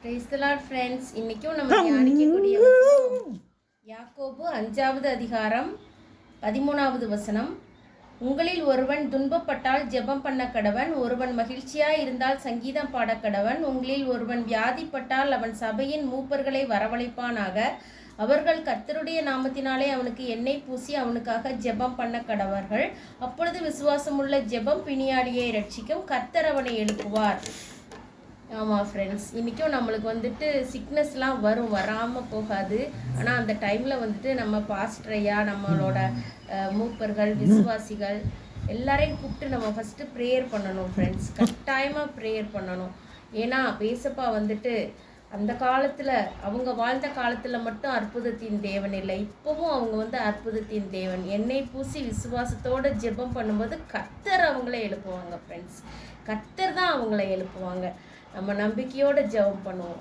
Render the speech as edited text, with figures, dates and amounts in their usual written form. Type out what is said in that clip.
Praise the Lord friends. இன்னைக்கும் நம்ம தியானிக்கக்கூடிய வசனம் யாக்கோபு 5வது அதிகாரம் 13வது வசனம். உங்களில் ஒருவன் துன்பப்பட்டால் ஜெபம் பண்ண கடவன், ஒருவன் மகிழ்ச்சியாய் இருந்தால் சங்கீதம் பாட கடவன். உங்களில் ஒருவன் வியாதிப்பட்டால் அவன் சபையின் மூப்பர்களை வரவழைப்பானாக, அவர்கள் கர்த்தருடைய நாமத்தினாலே அவனுக்கு எண்ணெய் பூசி அவனுக்காக ஜெபம் பண்ண கடவர்கள். அப்பொழுது விசுவாசமுள்ள ஜெபம் பிணியாளியை ரட்சிக்கும், கர்த்தர் அவனை எழுப்புவார். ஆமாம் ஃப்ரெண்ட்ஸ், இன்றைக்கும் நம்மளுக்கு சிக்னஸ்லாம் வராமல் போகாது. ஆனால் அந்த டைமில் நம்ம பாஸ்டரையா, நம்மளோட மூப்பர்கள், விசுவாசிகள் எல்லாரையும் கூப்பிட்டு நம்ம ஃபஸ்ட்டு ப்ரேயர் பண்ணணும் ஃப்ரெண்ட்ஸ். கட்டாயமாக ப்ரேயர் பண்ணணும். ஏன்னா பேசப்பா அந்த காலத்தில் அவங்க வாழ்ந்த காலத்தில் மட்டும் அற்புதத்தின் தேவன் இல்லை, இப்போவும் அவங்க அற்புதத்தின் தேவன். எண்ணெய் பூசி விசுவாசத்தோடு ஜெபம் பண்ணும்போது கர்த்தர் அவங்கள எழுப்புவாங்க ஃப்ரெண்ட்ஸ். கர்த்தர் தான் அவங்கள எழுப்புவாங்க. நம்ம நம்பிக்கையோடு ஜெபம் பண்ணுவோம்.